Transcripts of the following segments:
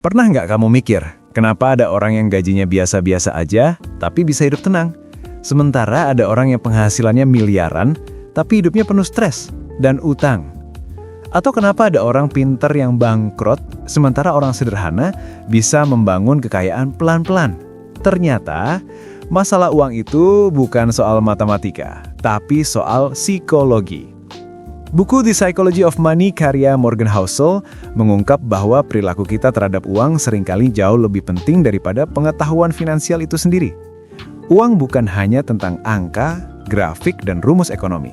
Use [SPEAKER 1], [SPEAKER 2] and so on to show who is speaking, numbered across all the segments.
[SPEAKER 1] Pernah nggak kamu mikir, kenapa ada orang yang gajinya biasa-biasa aja, tapi bisa hidup tenang? Sementara ada orang yang penghasilannya miliaran, tapi hidupnya penuh stres dan utang. Atau kenapa ada orang pinter yang bangkrut, sementara orang sederhana bisa membangun kekayaan pelan-pelan? Ternyata, masalah uang itu bukan soal matematika, tapi soal psikologi. Buku The Psychology of Money karya Morgan Housel mengungkap bahwa perilaku kita terhadap uang seringkali jauh lebih penting daripada pengetahuan finansial itu sendiri. Uang bukan hanya tentang angka, grafik, dan rumus ekonomi.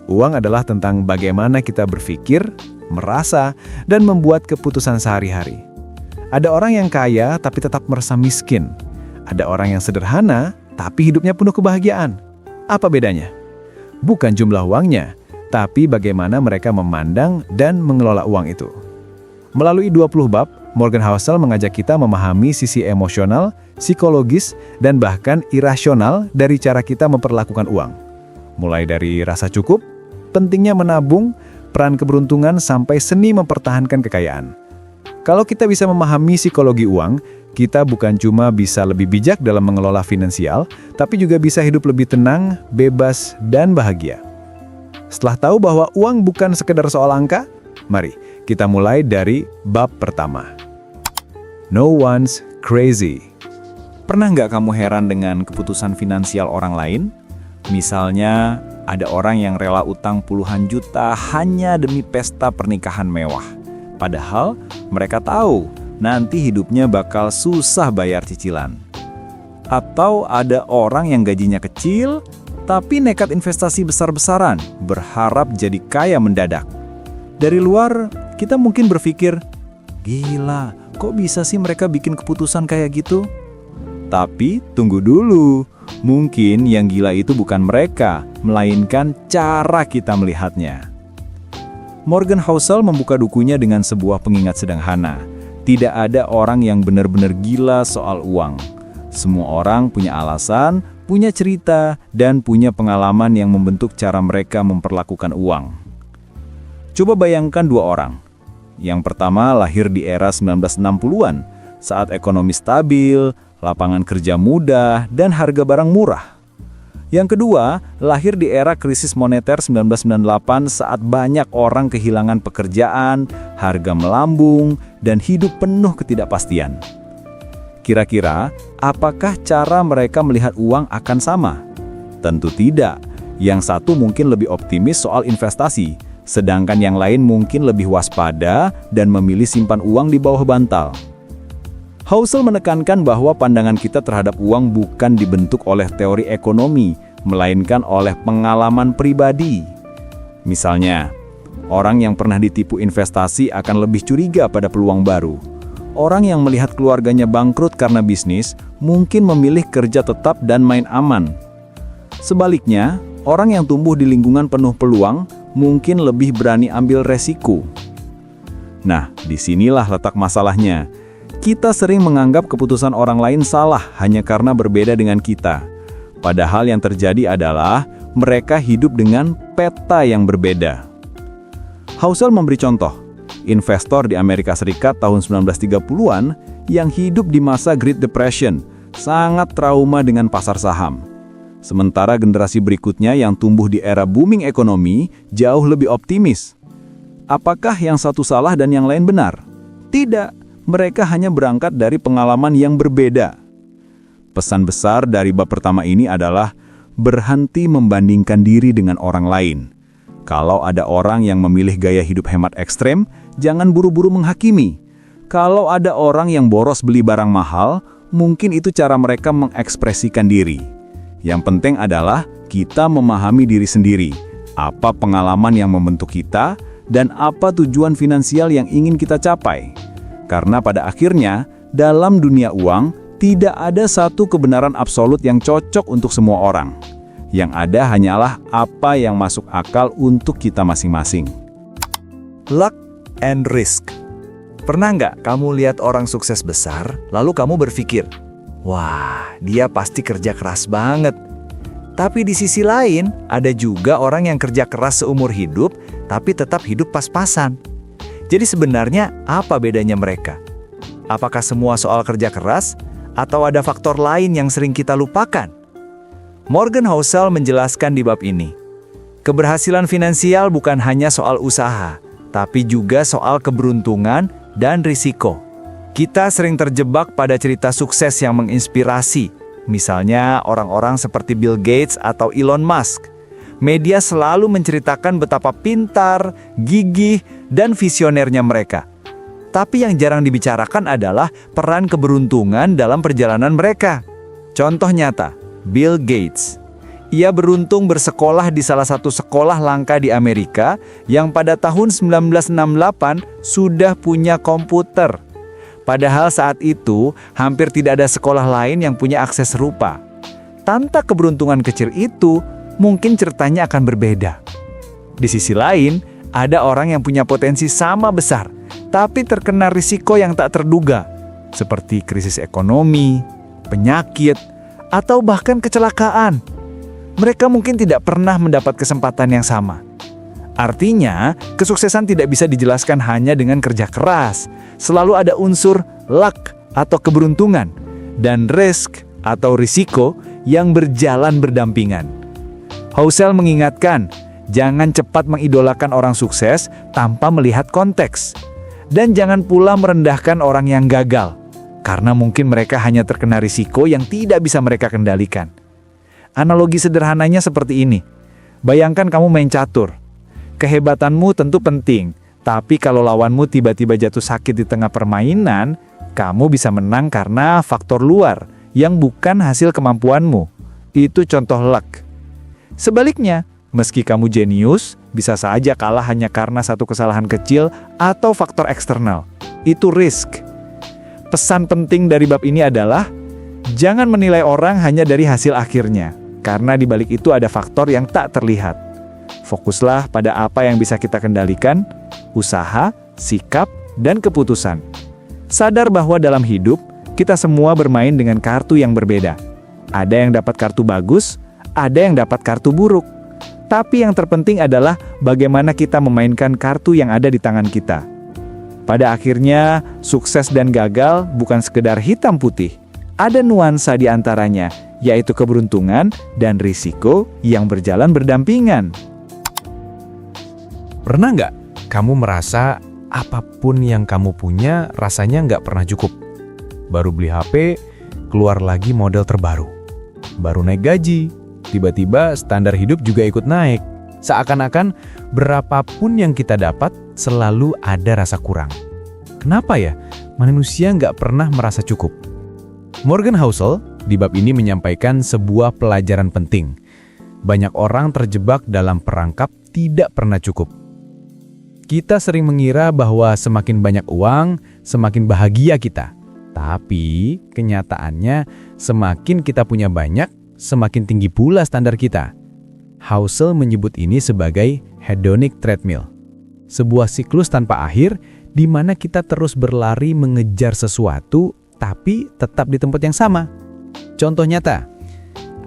[SPEAKER 1] Uang adalah tentang bagaimana kita berpikir, merasa, dan membuat keputusan sehari-hari. Ada orang yang kaya tapi tetap merasa miskin. Ada orang yang sederhana tapi hidupnya penuh kebahagiaan. Apa bedanya? Bukan jumlah uangnya, tapi bagaimana mereka memandang dan mengelola uang itu. Melalui 20 bab, Morgan Housel mengajak kita memahami sisi emosional, psikologis, dan bahkan irasional dari cara kita memperlakukan uang. Mulai dari rasa cukup, pentingnya menabung, peran keberuntungan, sampai seni mempertahankan kekayaan. Kalau kita bisa memahami psikologi uang, kita bukan cuma bisa lebih bijak dalam mengelola finansial, tapi juga bisa hidup lebih tenang, bebas, dan bahagia. Setelah tahu bahwa uang bukan sekedar soal angka, mari kita mulai dari bab pertama. No one's crazy. Pernah nggak kamu heran dengan keputusan finansial orang lain? Misalnya, ada orang yang rela utang puluhan juta hanya demi pesta pernikahan mewah. Padahal mereka tahu nanti hidupnya bakal susah bayar cicilan. Atau ada orang yang gajinya kecil, tapi nekat investasi besar-besaran, berharap jadi kaya mendadak. Dari luar, kita mungkin berpikir, gila, kok bisa sih mereka bikin keputusan kayak gitu? Tapi tunggu dulu, mungkin yang gila itu bukan mereka, melainkan cara kita melihatnya. Morgan Housel membuka dukunya dengan sebuah pengingat sederhana. Tidak ada orang yang benar-benar gila soal uang. Semua orang punya alasan, punya cerita, dan punya pengalaman yang membentuk cara mereka memperlakukan uang. Coba bayangkan dua orang. Yang pertama lahir di era 1960-an, saat ekonomi stabil, lapangan kerja mudah, dan harga barang murah. Yang kedua, lahir di era krisis moneter 1998 saat banyak orang kehilangan pekerjaan, harga melambung, dan hidup penuh ketidakpastian. Kira-kira, apakah cara mereka melihat uang akan sama? Tentu tidak. Yang satu mungkin lebih optimis soal investasi, sedangkan yang lain mungkin lebih waspada dan memilih simpan uang di bawah bantal. Housel menekankan bahwa pandangan kita terhadap uang bukan dibentuk oleh teori ekonomi, melainkan oleh pengalaman pribadi. Misalnya, orang yang pernah ditipu investasi akan lebih curiga pada peluang baru. Orang yang melihat keluarganya bangkrut karena bisnis mungkin memilih kerja tetap dan main aman. Sebaliknya, orang yang tumbuh di lingkungan penuh peluang mungkin lebih berani ambil resiko. Nah, disinilah letak masalahnya. Kita sering menganggap keputusan orang lain salah hanya karena berbeda dengan kita. Padahal yang terjadi adalah mereka hidup dengan peta yang berbeda. Housel memberi contoh. Investor di Amerika Serikat tahun 1930-an yang hidup di masa Great Depression sangat trauma dengan pasar saham. Sementara generasi berikutnya yang tumbuh di era booming ekonomi jauh lebih optimis. Apakah yang satu salah dan yang lain benar? Tidak, mereka hanya berangkat dari pengalaman yang berbeda. Pesan besar dari bab pertama ini adalah berhenti membandingkan diri dengan orang lain. Kalau ada orang yang memilih gaya hidup hemat ekstrem, jangan buru-buru menghakimi. Kalau ada orang yang boros beli barang mahal, mungkin itu cara mereka mengekspresikan diri. Yang penting adalah kita memahami diri sendiri, apa pengalaman yang membentuk kita, dan apa tujuan finansial yang ingin kita capai. Karena pada akhirnya, dalam dunia uang, tidak ada satu kebenaran absolut yang cocok untuk semua orang. Yang ada hanyalah apa yang masuk akal untuk kita masing-masing.
[SPEAKER 2] Luck and risk. Pernah nggak kamu lihat orang sukses besar, lalu kamu berpikir, wah, dia pasti kerja keras banget. Tapi di sisi lain, ada juga orang yang kerja keras seumur hidup, tapi tetap hidup pas-pasan. Jadi sebenarnya apa bedanya mereka? Apakah semua soal kerja keras, atau ada faktor lain yang sering kita lupakan? Morgan Housel menjelaskan di bab ini, keberhasilan finansial bukan hanya soal usaha, tapi juga soal keberuntungan dan risiko. Kita sering terjebak pada cerita sukses yang menginspirasi, misalnya orang-orang seperti Bill Gates atau Elon Musk. Media selalu menceritakan betapa pintar, gigih, dan visionernya mereka. Tapi yang jarang dibicarakan adalah peran keberuntungan dalam perjalanan mereka. Contoh nyata, Bill Gates. Ia beruntung bersekolah di salah satu sekolah langka di Amerika yang pada tahun 1968 sudah punya komputer. Padahal saat itu hampir tidak ada sekolah lain yang punya akses serupa. Tanpa keberuntungan kecil itu, mungkin ceritanya akan berbeda. Di sisi lain, ada orang yang punya potensi sama besar, tapi terkena risiko yang tak terduga, seperti krisis ekonomi, penyakit, atau bahkan kecelakaan. Mereka mungkin tidak pernah mendapat kesempatan yang sama. Artinya, kesuksesan tidak bisa dijelaskan hanya dengan kerja keras. Selalu ada unsur luck atau keberuntungan, dan risk atau risiko yang berjalan berdampingan. Housel mengingatkan, jangan cepat mengidolakan orang sukses tanpa melihat konteks. Dan jangan pula merendahkan orang yang gagal, karena mungkin mereka hanya terkena risiko yang tidak bisa mereka kendalikan. Analogi sederhananya seperti ini. Bayangkan kamu main catur. Kehebatanmu tentu penting, tapi kalau lawanmu tiba-tiba jatuh sakit di tengah permainan, kamu bisa menang karena faktor luar yang bukan hasil kemampuanmu. Itu contoh luck. Sebaliknya, meski kamu jenius, bisa saja kalah hanya karena satu kesalahan kecil atau faktor eksternal. Itu risk. Pesan penting dari bab ini adalah, jangan menilai orang hanya dari hasil akhirnya, karena di balik itu ada faktor yang tak terlihat. Fokuslah pada apa yang bisa kita kendalikan, usaha, sikap, dan keputusan. Sadar bahwa dalam hidup, kita semua bermain dengan kartu yang berbeda. Ada yang dapat kartu bagus, ada yang dapat kartu buruk. Tapi yang terpenting adalah bagaimana kita memainkan kartu yang ada di tangan kita. Pada akhirnya, sukses dan gagal bukan sekedar hitam putih. Ada nuansa di antaranya, yaitu keberuntungan dan risiko yang berjalan berdampingan.
[SPEAKER 1] Pernah nggak kamu merasa apapun yang kamu punya rasanya nggak pernah cukup? Baru beli HP, keluar lagi model terbaru. Baru naik gaji, tiba-tiba standar hidup juga ikut naik. Seakan-akan berapapun yang kita dapat, selalu ada rasa kurang. Kenapa ya? Manusia nggak pernah merasa cukup. Morgan Housel di bab ini menyampaikan sebuah pelajaran penting. Banyak orang terjebak dalam perangkap tidak pernah cukup. Kita sering mengira bahwa semakin banyak uang, semakin bahagia kita. Tapi kenyataannya, semakin kita punya banyak, semakin tinggi pula standar kita. Housel menyebut ini sebagai hedonic treadmill. Sebuah siklus tanpa akhir di mana kita terus berlari mengejar sesuatu tapi tetap di tempat yang sama. Contoh nyata,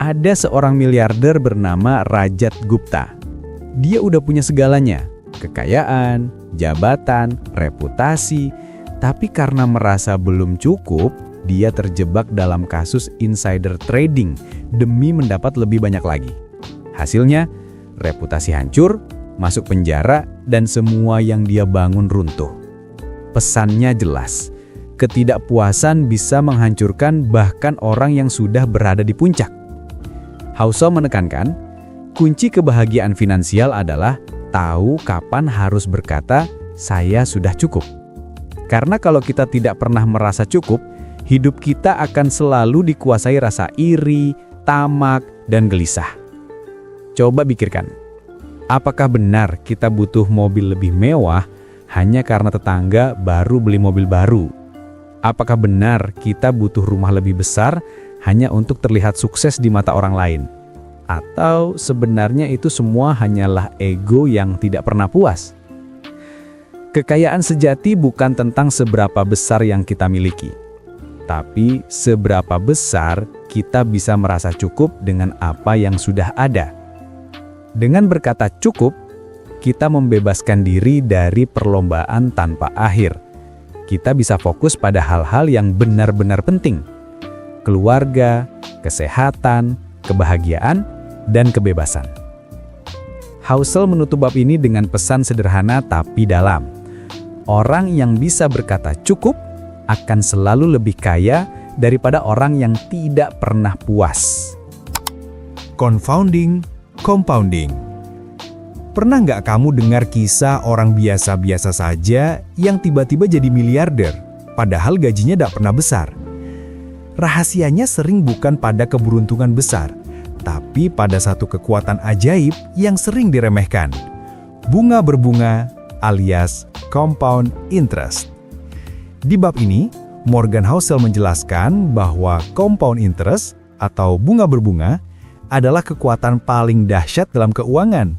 [SPEAKER 1] ada seorang miliarder bernama Rajat Gupta. Dia udah punya segalanya, kekayaan, jabatan, reputasi, tapi karena merasa belum cukup, dia terjebak dalam kasus insider trading demi mendapat lebih banyak lagi. Hasilnya, reputasi hancur, masuk penjara, dan semua yang dia bangun runtuh. Pesannya jelas, ketidakpuasan bisa menghancurkan bahkan orang yang sudah berada di puncak. Housel menekankan, kunci kebahagiaan finansial adalah tahu kapan harus berkata, saya sudah cukup. Karena kalau kita tidak pernah merasa cukup, hidup kita akan selalu dikuasai rasa iri, tamak, dan gelisah. Coba pikirkan, apakah benar kita butuh mobil lebih mewah hanya karena tetangga baru beli mobil baru? Apakah benar kita butuh rumah lebih besar hanya untuk terlihat sukses di mata orang lain? Atau sebenarnya itu semua hanyalah ego yang tidak pernah puas? Kekayaan sejati bukan tentang seberapa besar yang kita miliki, tapi seberapa besar kita bisa merasa cukup dengan apa yang sudah ada. Dengan berkata cukup, kita membebaskan diri dari perlombaan tanpa akhir.
[SPEAKER 3] kita bisa fokus pada hal-hal yang benar-benar penting. Keluarga, kesehatan, kebahagiaan, dan kebebasan. Housel menutup bab ini dengan pesan sederhana tapi dalam. Orang yang bisa berkata cukup akan selalu lebih kaya daripada orang yang tidak pernah puas.
[SPEAKER 1] Confounding, compounding. Pernah nggak kamu dengar kisah orang biasa-biasa saja yang tiba-tiba jadi miliarder, padahal gajinya tidak pernah besar? Rahasianya sering bukan pada keberuntungan besar, tapi pada satu kekuatan ajaib yang sering diremehkan. Bunga berbunga alias compound interest. Di bab ini, Morgan Housel menjelaskan bahwa compound interest atau bunga berbunga adalah kekuatan paling dahsyat dalam keuangan.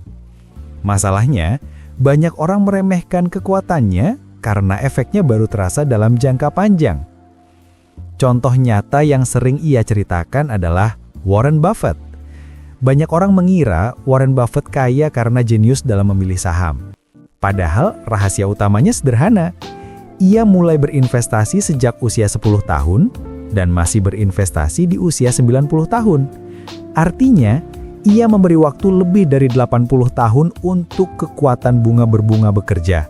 [SPEAKER 1] Masalahnya, banyak orang meremehkan kekuatannya karena efeknya baru terasa dalam jangka panjang. Contoh nyata yang sering ia ceritakan adalah Warren Buffett. Banyak orang mengira Warren Buffett kaya karena jenius dalam memilih saham. Padahal rahasia utamanya sederhana. Ia mulai berinvestasi sejak usia 10 tahun dan masih berinvestasi di usia 90 tahun. Artinya, ia memberi waktu lebih dari 80 tahun untuk kekuatan bunga berbunga bekerja.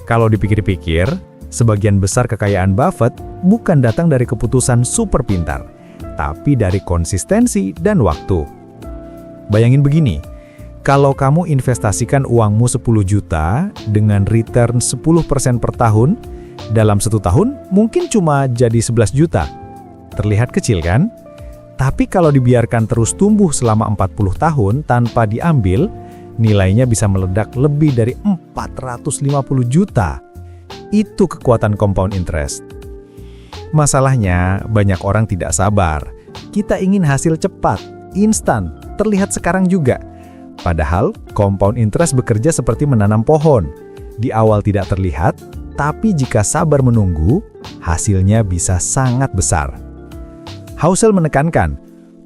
[SPEAKER 1] Kalau dipikir-pikir, sebagian besar kekayaan Buffett bukan datang dari keputusan super pintar, tapi dari konsistensi dan waktu. Bayangin begini, kalau kamu investasikan uangmu 10 juta dengan return 10% per tahun, dalam 1 tahun mungkin cuma jadi 11 juta. Terlihat kecil kan? Tapi kalau dibiarkan terus tumbuh selama 40 tahun tanpa diambil, nilainya bisa meledak lebih dari 450 juta. Itu kekuatan compound interest. Masalahnya, banyak orang tidak sabar. Kita ingin hasil cepat, instan, terlihat sekarang juga. Padahal, compound interest bekerja seperti menanam pohon. Di awal tidak terlihat, tapi jika sabar menunggu, hasilnya bisa sangat besar. Housel menekankan,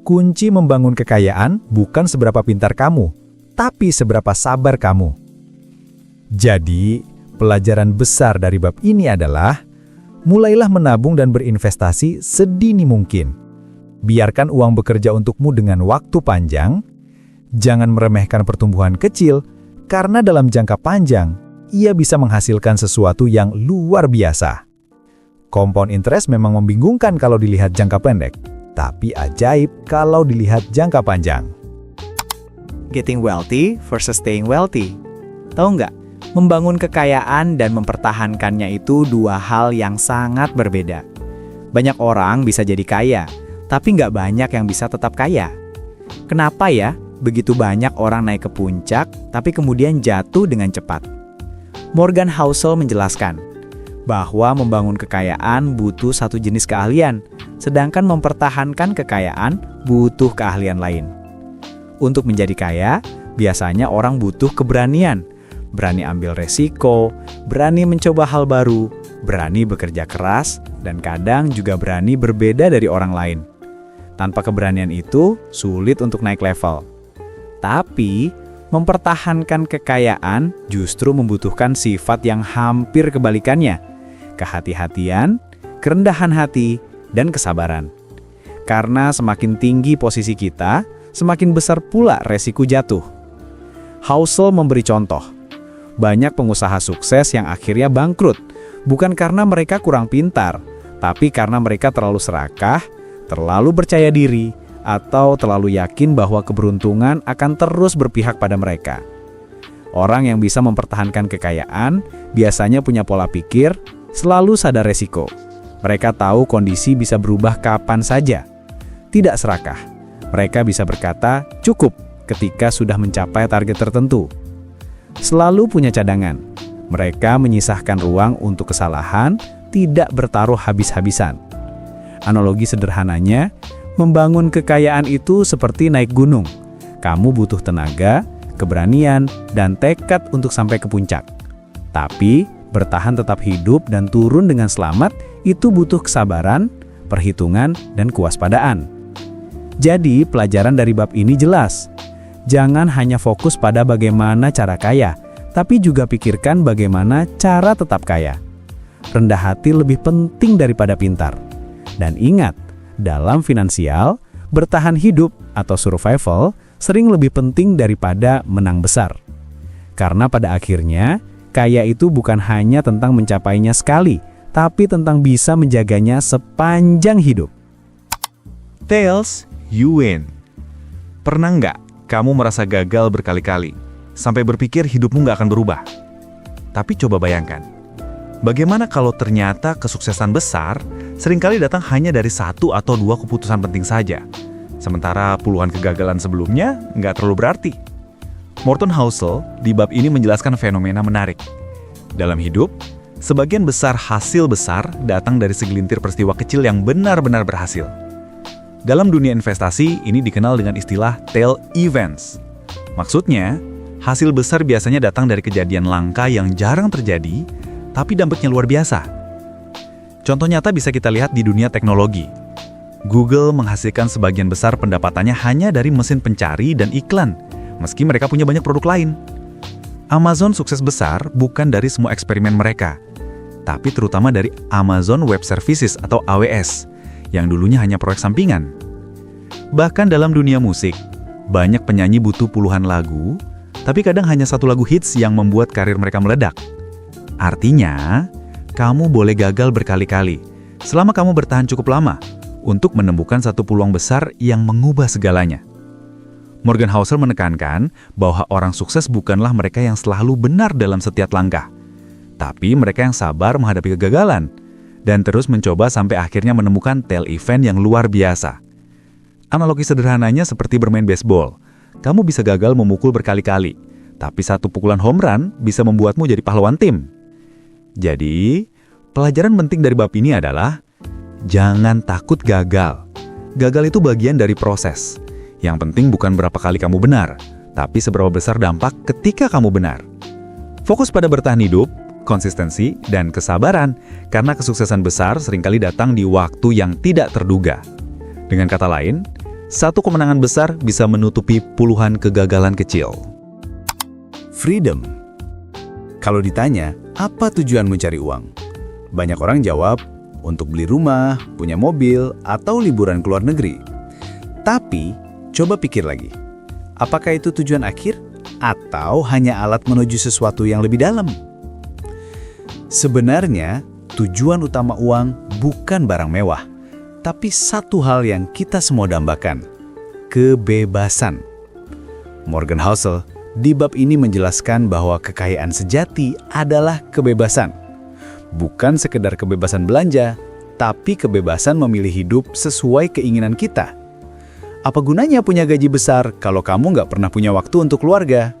[SPEAKER 1] kunci membangun kekayaan bukan seberapa pintar kamu, tapi seberapa sabar kamu. Jadi, pelajaran besar dari bab ini adalah, mulailah menabung dan berinvestasi sedini mungkin. Biarkan uang bekerja untukmu dengan waktu panjang. Jangan meremehkan pertumbuhan kecil, karena dalam jangka panjang, ia bisa menghasilkan sesuatu yang luar biasa. Compound interest memang membingungkan kalau dilihat jangka pendek, tapi ajaib kalau dilihat jangka panjang.
[SPEAKER 4] Getting wealthy versus staying wealthy. Tahu nggak? Membangun kekayaan dan mempertahankannya itu dua hal yang sangat berbeda. Banyak orang bisa jadi kaya, tapi nggak banyak yang bisa tetap kaya. Kenapa ya? Begitu banyak orang naik ke puncak, tapi kemudian jatuh dengan cepat. Morgan Housel menjelaskan bahwa membangun kekayaan butuh satu jenis keahlian, sedangkan mempertahankan kekayaan butuh keahlian lain. Untuk menjadi kaya, biasanya orang butuh keberanian, berani ambil resiko, berani mencoba hal baru, berani bekerja keras, dan kadang juga berani berbeda dari orang lain. Tanpa keberanian itu, sulit untuk naik level. Tapi, mempertahankan kekayaan justru membutuhkan sifat yang hampir kebalikannya, kehati-hatian, kerendahan hati, dan kesabaran. Karena semakin tinggi posisi kita, semakin besar pula resiko jatuh. Housel memberi contoh. Banyak pengusaha sukses yang akhirnya bangkrut, bukan karena mereka kurang pintar, tapi karena mereka terlalu serakah, terlalu percaya diri, atau terlalu yakin bahwa keberuntungan akan terus berpihak pada mereka. Orang yang bisa mempertahankan kekayaan biasanya punya pola pikir, selalu sadar resiko. Mereka tahu kondisi bisa berubah kapan saja. Tidak serakah. Mereka bisa berkata, cukup ketika sudah mencapai target tertentu. Selalu punya cadangan. Mereka menyisahkan ruang untuk kesalahan, tidak bertaruh habis-habisan. Analogi sederhananya, membangun kekayaan itu seperti naik gunung. Kamu butuh tenaga, keberanian, dan tekad untuk sampai ke puncak. Tapi, bertahan tetap hidup dan turun dengan selamat itu butuh kesabaran, perhitungan, dan kewaspadaan. Jadi, pelajaran dari bab ini jelas. Jangan hanya fokus pada bagaimana cara kaya, tapi juga pikirkan bagaimana cara tetap kaya.
[SPEAKER 3] rendah hati lebih penting daripada pintar. Dan ingat, dalam finansial, bertahan hidup atau survival sering lebih penting daripada menang besar. Karena pada akhirnya, kaya itu bukan hanya tentang mencapainya sekali, tapi tentang bisa menjaganya sepanjang hidup.
[SPEAKER 2] Tails, you win. Pernah nggak kamu merasa gagal berkali-kali, sampai berpikir hidupmu nggak akan berubah? Tapi coba bayangkan, bagaimana kalau ternyata kesuksesan besar seringkali datang hanya dari 1 atau 2 keputusan penting saja, sementara puluhan kegagalan sebelumnya nggak terlalu berarti. Morton Housel di bab ini menjelaskan fenomena menarik. Dalam hidup, sebagian besar hasil besar datang dari segelintir peristiwa kecil yang benar-benar berhasil. Dalam dunia investasi, ini dikenal dengan istilah tail events. Maksudnya, hasil besar biasanya datang dari kejadian langka yang jarang terjadi, tapi dampaknya luar biasa. Contoh nyata bisa kita lihat di dunia teknologi. Google menghasilkan sebagian besar pendapatannya hanya dari mesin pencari dan iklan, meski mereka punya banyak produk lain. Amazon sukses besar bukan dari semua eksperimen mereka, tapi terutama dari Amazon Web Services atau AWS, yang dulunya hanya proyek sampingan. Bahkan dalam dunia musik, banyak penyanyi butuh puluhan lagu, tapi kadang hanya 1 lagu hits yang membuat karir mereka meledak. Artinya, kamu boleh gagal berkali-kali, selama kamu bertahan cukup lama, untuk menemukan satu peluang besar yang mengubah segalanya. Morgan Housel menekankan bahwa orang sukses bukanlah mereka yang selalu benar dalam setiap langkah, tapi mereka yang sabar menghadapi kegagalan, dan terus mencoba sampai akhirnya menemukan tail event yang luar biasa. Analogi sederhananya seperti bermain baseball. Kamu bisa gagal memukul berkali-kali, tapi 1 pukulan home run bisa membuatmu jadi pahlawan tim. Jadi, pelajaran penting dari bab ini adalah jangan takut gagal. Gagal itu bagian dari proses. Yang penting bukan berapa kali kamu benar, tapi seberapa besar dampak ketika kamu benar. Fokus pada bertahan hidup, konsistensi, dan kesabaran, karena kesuksesan besar seringkali datang di waktu yang tidak terduga. Dengan kata lain, 1 kemenangan besar bisa menutupi puluhan kegagalan kecil.
[SPEAKER 1] Freedom. Kalau ditanya, apa tujuan mencari uang? Banyak orang jawab, untuk beli rumah, punya mobil, atau liburan ke luar negeri. Tapi, coba pikir lagi. Apakah itu tujuan akhir? Atau hanya alat menuju sesuatu yang lebih dalam? Sebenarnya, tujuan utama uang bukan barang mewah, tapi satu hal yang kita semua dambakan, kebebasan. Morgan Housel di bab ini menjelaskan bahwa kekayaan sejati adalah kebebasan. Bukan sekedar kebebasan belanja, tapi kebebasan memilih hidup sesuai keinginan kita. Apa gunanya punya gaji besar kalau kamu nggak pernah punya waktu untuk keluarga?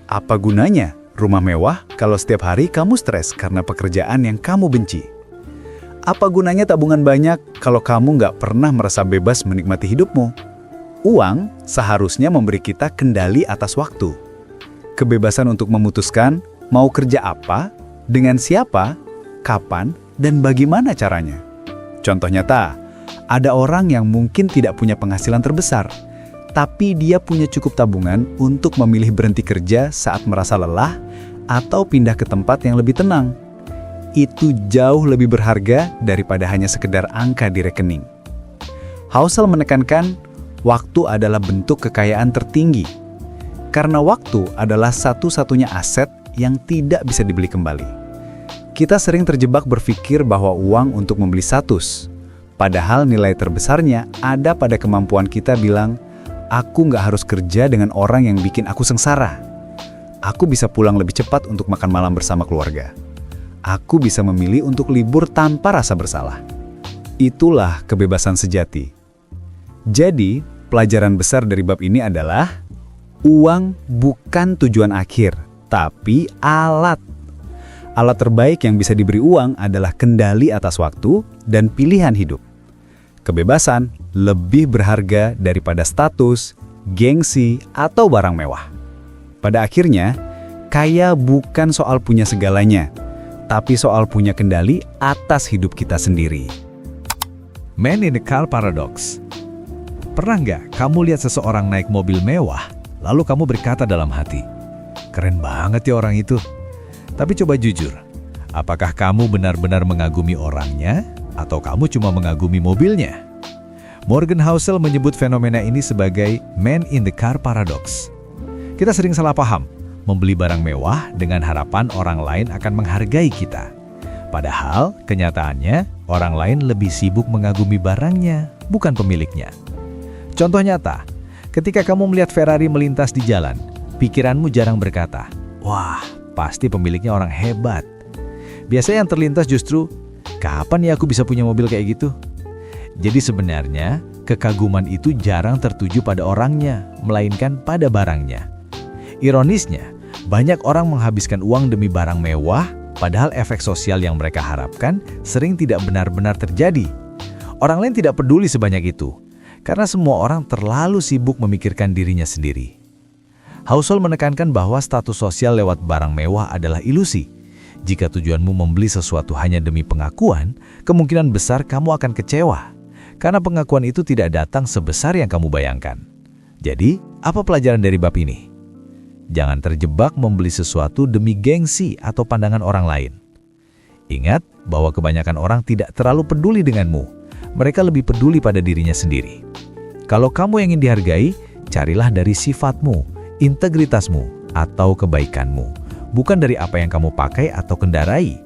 [SPEAKER 1] Apa gunanya rumah mewah kalau setiap hari kamu stres karena pekerjaan yang kamu benci? Apa gunanya tabungan banyak kalau kamu nggak pernah merasa bebas menikmati hidupmu? Uang seharusnya memberi kita kendali atas waktu. Kebebasan untuk memutuskan mau kerja apa, dengan siapa, kapan, dan bagaimana caranya. Contoh nyata, ada orang yang mungkin tidak punya penghasilan terbesar, tapi dia punya cukup tabungan untuk memilih berhenti kerja saat merasa lelah atau pindah ke tempat yang lebih tenang. Itu jauh lebih berharga daripada hanya sekedar angka di rekening. Housel menekankan, waktu adalah bentuk kekayaan tertinggi. Karena waktu adalah satu-satunya aset yang tidak bisa dibeli kembali. Kita sering terjebak berpikir bahwa uang untuk membeli status. Padahal nilai terbesarnya ada pada kemampuan kita bilang, aku nggak harus kerja dengan orang yang bikin aku sengsara. Aku bisa pulang lebih cepat untuk makan malam bersama keluarga. Aku bisa memilih untuk libur tanpa rasa bersalah. Itulah kebebasan sejati. Jadi, pelajaran besar dari bab ini adalah, uang bukan tujuan akhir, tapi alat. Alat terbaik yang bisa diberi uang adalah kendali atas waktu dan pilihan hidup. Kebebasan lebih berharga daripada status, gengsi, atau barang mewah. Pada akhirnya, kaya bukan soal punya segalanya, tapi soal punya kendali atas hidup kita sendiri.
[SPEAKER 5] Man in the Car Paradox. Pernah nggak kamu lihat seseorang naik mobil mewah, lalu kamu berkata dalam hati, keren banget ya orang itu. Tapi coba jujur, Apakah kamu benar-benar mengagumi orangnya, atau kamu cuma mengagumi mobilnya? Morgan Housel menyebut fenomena ini sebagai man in the car paradox. Kita sering salah paham, membeli barang mewah dengan harapan orang lain akan menghargai kita. Padahal, kenyataannya, orang lain lebih sibuk mengagumi barangnya, bukan pemiliknya. Contoh nyata, ketika kamu melihat Ferrari melintas di jalan, pikiranmu jarang berkata, "Wah, pasti pemiliknya orang hebat." Biasanya yang terlintas justru, "Kapan ya aku bisa punya mobil kayak gitu?" Jadi sebenarnya, kekaguman itu jarang tertuju pada orangnya, melainkan pada barangnya. Ironisnya, banyak orang menghabiskan uang demi barang mewah, padahal efek sosial yang mereka harapkan sering tidak benar-benar terjadi. Orang lain tidak peduli sebanyak itu, karena semua orang terlalu sibuk memikirkan dirinya sendiri. Housel menekankan bahwa status sosial lewat barang mewah adalah ilusi. Jika tujuanmu membeli sesuatu hanya demi pengakuan, kemungkinan besar kamu akan kecewa, karena pengakuan itu tidak datang sebesar yang kamu bayangkan. Jadi, apa pelajaran dari bab ini? Jangan terjebak membeli sesuatu demi gengsi atau pandangan orang lain. Ingat bahwa kebanyakan orang tidak terlalu peduli denganmu. Mereka lebih peduli pada dirinya sendiri. Kalau kamu yang ingin dihargai, carilah dari sifatmu, integritasmu, atau kebaikanmu, bukan dari apa yang kamu pakai atau kendarai.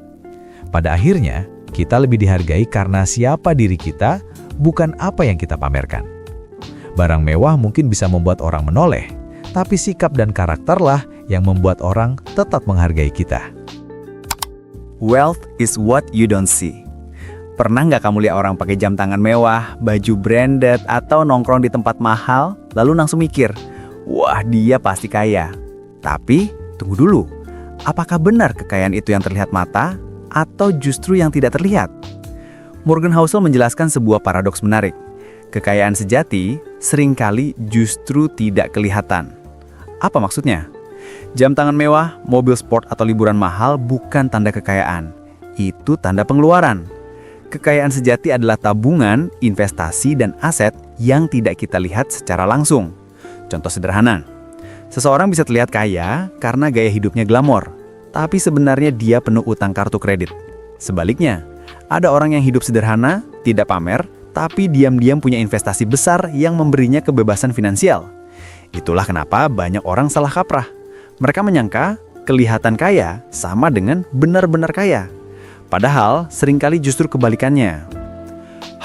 [SPEAKER 5] Pada akhirnya, kita lebih dihargai karena siapa diri kita, bukan apa yang kita pamerkan. Barang mewah mungkin bisa membuat orang menoleh, tapi sikap dan karakterlah yang membuat orang tetap menghargai kita.
[SPEAKER 4] Wealth is what you don't see. Pernah nggak kamu lihat orang pakai jam tangan mewah, baju branded, atau nongkrong di tempat mahal, lalu langsung mikir, "Wah, dia pasti kaya." Tapi, tunggu dulu. Apakah benar kekayaan itu yang terlihat mata, atau justru yang tidak terlihat? Morgan Housel menjelaskan sebuah paradoks menarik. Kekayaan sejati seringkali justru tidak kelihatan. Apa maksudnya? Jam tangan mewah, mobil sport, atau liburan mahal bukan tanda kekayaan. Itu tanda pengeluaran. Kekayaan sejati adalah tabungan, investasi, dan aset yang tidak kita lihat secara langsung. Contoh sederhana, seseorang bisa terlihat kaya karena gaya hidupnya glamor, tapi sebenarnya dia penuh utang kartu kredit. Sebaliknya, ada orang yang hidup sederhana, tidak pamer, tapi diam-diam punya investasi besar yang memberinya kebebasan finansial. Itulah kenapa banyak orang salah kaprah. Mereka menyangka kelihatan kaya sama dengan benar-benar kaya. Padahal seringkali justru kebalikannya.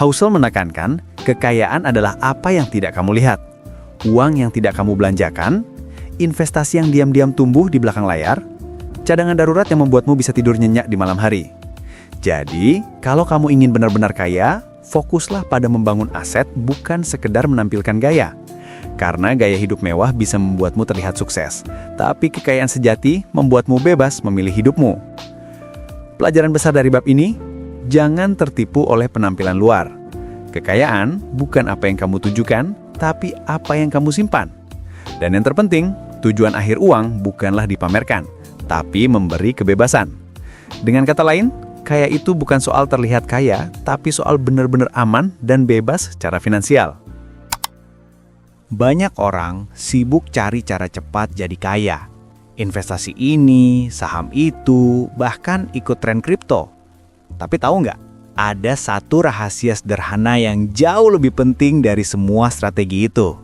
[SPEAKER 4] Housel menekankan, kekayaan adalah apa yang tidak kamu lihat. Uang yang tidak kamu belanjakan, investasi yang diam-diam tumbuh di belakang layar, cadangan darurat yang membuatmu bisa tidur nyenyak di malam hari. Jadi, kalau kamu ingin benar-benar kaya, fokuslah pada membangun aset bukan sekedar menampilkan gaya. Karena gaya hidup mewah bisa membuatmu terlihat sukses, tapi kekayaan sejati membuatmu bebas memilih hidupmu. Pelajaran besar dari bab ini, jangan tertipu oleh penampilan luar. Kekayaan bukan apa yang kamu tujukan, tapi apa yang kamu simpan. Dan yang terpenting, tujuan akhir uang bukanlah dipamerkan, tapi memberi kebebasan. Dengan kata lain, kaya itu bukan soal terlihat kaya, tapi soal benar-benar aman dan bebas secara finansial. Banyak orang sibuk cari cara cepat jadi kaya. Investasi ini, saham itu, bahkan ikut tren kripto. Tapi tahu nggak? Ada satu rahasia sederhana yang jauh lebih penting dari semua strategi itu.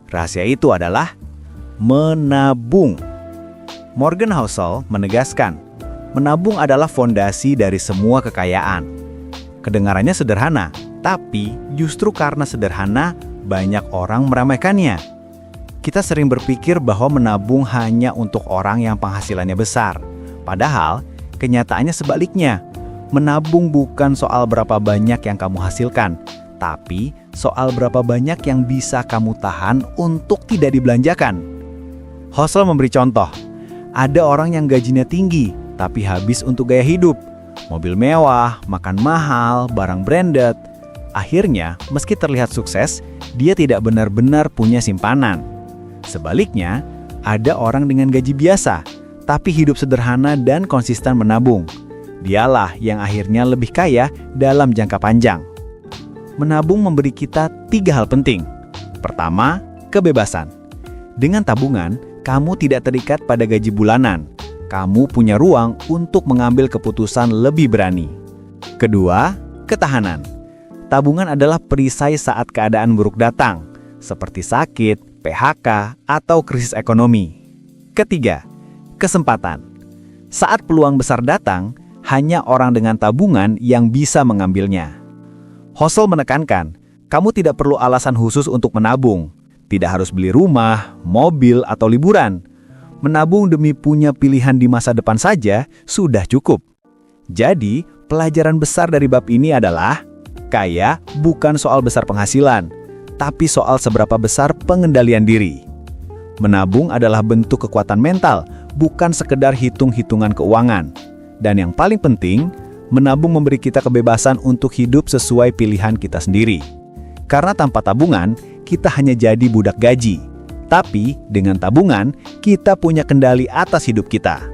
[SPEAKER 4] Rahasia itu adalah menabung. Morgan Housel menegaskan, menabung adalah fondasi dari semua kekayaan. Kedengarannya sederhana, tapi justru karena sederhana, banyak orang meremehkannya. Kita sering berpikir bahwa menabung hanya untuk orang yang penghasilannya besar. Padahal, kenyataannya sebaliknya. Menabung bukan soal berapa banyak yang kamu hasilkan, tapi soal berapa banyak yang bisa kamu tahan untuk tidak dibelanjakan. Housel memberi contoh. Ada orang yang gajinya tinggi, tapi habis untuk gaya hidup. Mobil mewah, makan mahal, barang branded. Akhirnya, meski terlihat sukses, dia tidak benar-benar punya simpanan. Sebaliknya, ada orang dengan gaji biasa, tapi hidup sederhana dan konsisten menabung. Dialah yang akhirnya lebih kaya dalam jangka panjang. Menabung memberi kita 3 hal penting. Pertama, kebebasan. Dengan tabungan, kamu tidak terikat pada gaji bulanan. kamu punya ruang untuk mengambil keputusan lebih berani. Kedua, ketahanan. Tabungan adalah perisai saat keadaan buruk datang, seperti sakit, PHK, atau krisis ekonomi. Ketiga, kesempatan. Saat peluang besar datang, hanya orang dengan tabungan yang bisa mengambilnya. Hossel menekankan, kamu tidak perlu alasan khusus untuk menabung. Tidak harus beli rumah, mobil, atau liburan. Menabung demi punya pilihan di masa depan saja sudah cukup. Jadi, pelajaran besar dari bab ini adalah, kaya bukan soal besar penghasilan, tapi soal seberapa besar pengendalian diri. Menabung adalah bentuk kekuatan mental, bukan sekedar hitung-hitungan keuangan. Dan yang paling penting, menabung memberi kita kebebasan untuk hidup sesuai pilihan kita sendiri. Karena tanpa tabungan, kita hanya jadi budak gaji. Tapi dengan tabungan, kita punya kendali atas hidup kita.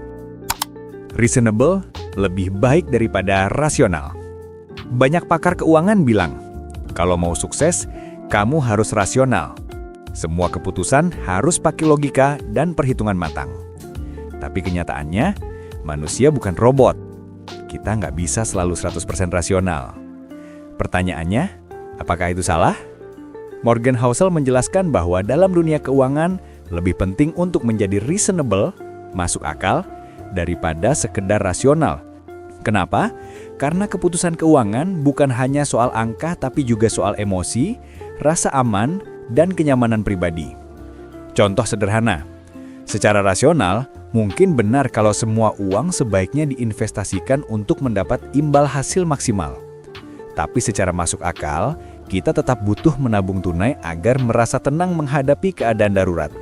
[SPEAKER 1] Reasonable lebih baik daripada rasional. Banyak pakar keuangan bilang, kalau mau sukses, kamu harus rasional. Semua keputusan harus pakai logika dan perhitungan matang. Tapi kenyataannya, manusia bukan robot. Kita nggak bisa selalu 100% rasional. Pertanyaannya, apakah itu salah? Morgan Housel menjelaskan bahwa dalam dunia keuangan, lebih penting untuk menjadi reasonable, masuk akal, daripada sekedar rasional. Kenapa? Karena keputusan keuangan bukan hanya soal angka tapi juga soal emosi, rasa aman, dan kenyamanan pribadi. Contoh sederhana, secara rasional, mungkin benar kalau semua uang sebaiknya diinvestasikan untuk mendapat imbal hasil maksimal. Tapi secara masuk akal, kita tetap butuh menabung tunai agar merasa tenang menghadapi keadaan darurat.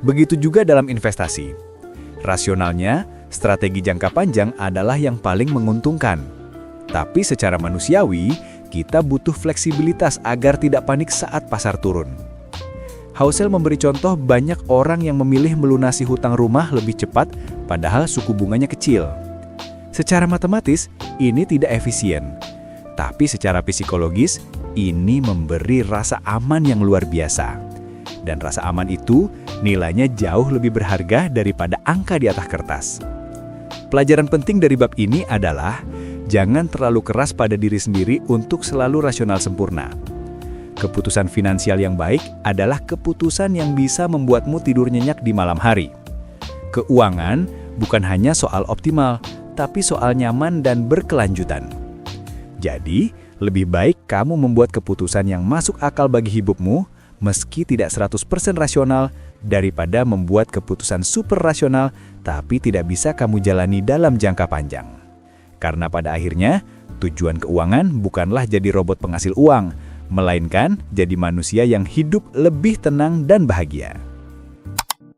[SPEAKER 1] Begitu juga dalam investasi. Rasionalnya, strategi jangka panjang adalah yang paling menguntungkan. Tapi secara manusiawi, kita butuh fleksibilitas agar tidak panik saat pasar turun. Housel memberi contoh banyak orang yang memilih melunasi hutang rumah lebih cepat padahal suku bunganya kecil. Secara matematis, ini tidak efisien. Tapi secara psikologis, ini memberi rasa aman yang luar biasa. Dan rasa aman itu nilainya jauh lebih berharga daripada angka di atas kertas. Pelajaran penting dari bab ini adalah jangan terlalu keras pada diri sendiri untuk selalu rasional sempurna. Keputusan finansial yang baik adalah keputusan yang bisa membuatmu tidur nyenyak di malam hari. Keuangan bukan hanya soal optimal, tapi soal nyaman dan berkelanjutan. Jadi, lebih baik kamu membuat keputusan yang masuk akal bagi hidupmu, meski tidak 100% rasional, daripada membuat keputusan super rasional, tapi tidak bisa kamu jalani dalam jangka panjang. Karena pada akhirnya, tujuan keuangan bukanlah jadi robot penghasil uang, melainkan jadi manusia yang hidup lebih tenang dan bahagia.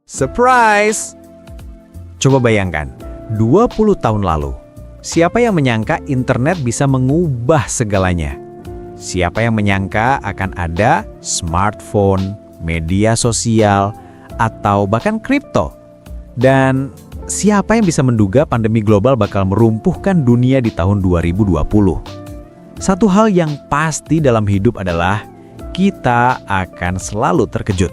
[SPEAKER 4] Surprise! Coba bayangkan, 20 tahun lalu, siapa yang menyangka internet bisa mengubah segalanya? Siapa yang menyangka akan ada smartphone, media sosial, atau bahkan kripto? Dan siapa yang bisa menduga pandemi global bakal merumpuhkan dunia di tahun 2020? Satu hal yang pasti dalam hidup adalah kita akan selalu terkejut.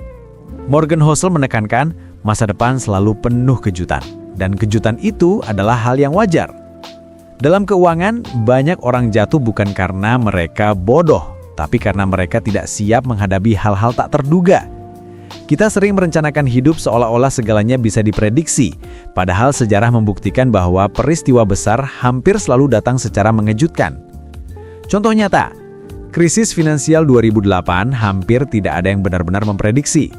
[SPEAKER 4] Morgan Housel menekankan masa depan selalu penuh kejutan, dan kejutan itu adalah hal yang wajar. Dalam keuangan, banyak orang jatuh bukan karena mereka bodoh, tapi karena mereka tidak siap menghadapi hal-hal tak terduga. Kita sering merencanakan hidup seolah-olah segalanya bisa diprediksi, padahal sejarah membuktikan bahwa peristiwa besar hampir selalu datang secara mengejutkan. Contoh nyata, krisis finansial 2008 hampir tidak ada yang benar-benar memprediksi.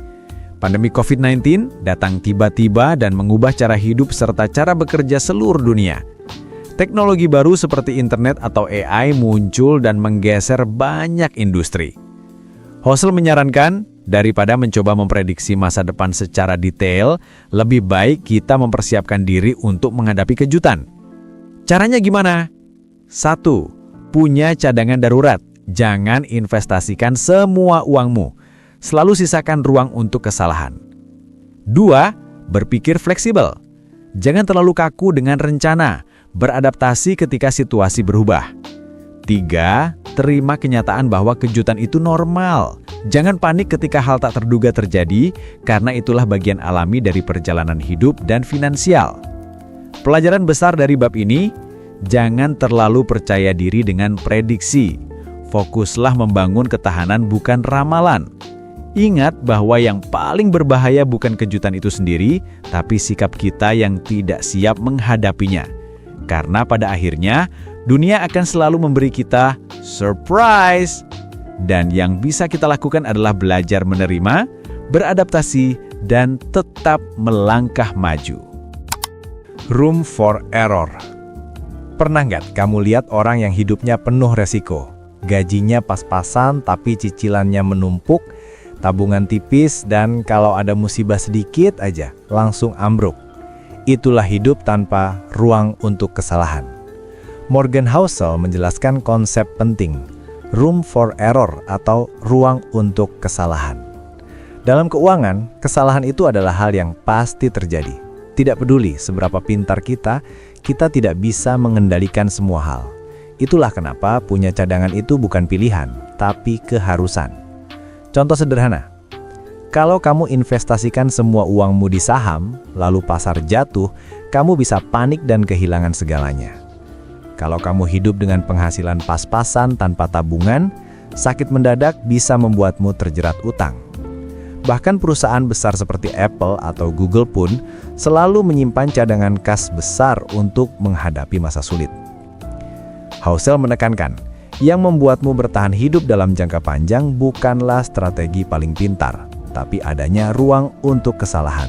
[SPEAKER 4] Pandemi COVID-19 datang tiba-tiba dan mengubah cara hidup serta cara bekerja seluruh dunia. Teknologi baru seperti internet atau AI muncul dan menggeser banyak industri. Housel menyarankan, daripada mencoba memprediksi masa depan secara detail, lebih baik kita mempersiapkan diri untuk menghadapi kejutan. Caranya gimana? 1. Punya cadangan darurat. Jangan investasikan semua uangmu. Selalu sisakan ruang untuk kesalahan. 2. Berpikir fleksibel. Jangan terlalu kaku dengan rencana. Beradaptasi ketika situasi berubah. 3. Terima kenyataan bahwa kejutan itu normal. Jangan panik ketika hal tak terduga terjadi, karena itulah bagian alami dari perjalanan hidup dan finansial.
[SPEAKER 3] Pelajaran besar dari bab ini, jangan terlalu percaya diri dengan prediksi. Fokuslah membangun ketahanan bukan ramalan. Ingat bahwa yang paling berbahaya bukan kejutan itu sendiri, tapi sikap kita yang tidak siap menghadapinya. Karena pada akhirnya, dunia akan selalu memberi kita surprise. Dan yang bisa kita lakukan adalah belajar menerima, beradaptasi, dan tetap melangkah maju.
[SPEAKER 1] Room for error. Pernah nggak kamu lihat orang yang hidupnya penuh resiko? Gajinya pas-pasan tapi cicilannya menumpuk, tabungan tipis, dan kalau ada musibah sedikit aja langsung ambruk. Itulah hidup tanpa ruang untuk kesalahan. Morgan Housel menjelaskan konsep penting, room for error atau ruang untuk kesalahan. Dalam keuangan, kesalahan itu adalah hal yang pasti terjadi. Tidak peduli seberapa pintar kita tidak bisa mengendalikan semua hal. Itulah kenapa punya cadangan itu bukan pilihan, tapi keharusan. Contoh sederhana, kalau kamu investasikan semua uangmu di saham, lalu pasar jatuh, kamu bisa panik dan kehilangan segalanya. Kalau kamu hidup dengan penghasilan pas-pasan tanpa tabungan, sakit mendadak bisa membuatmu terjerat utang. Bahkan perusahaan besar seperti Apple atau Google pun selalu menyimpan cadangan kas besar untuk menghadapi masa sulit. Housel menekankan, yang membuatmu bertahan hidup dalam jangka panjang bukanlah strategi paling pintar, tapi adanya ruang untuk kesalahan.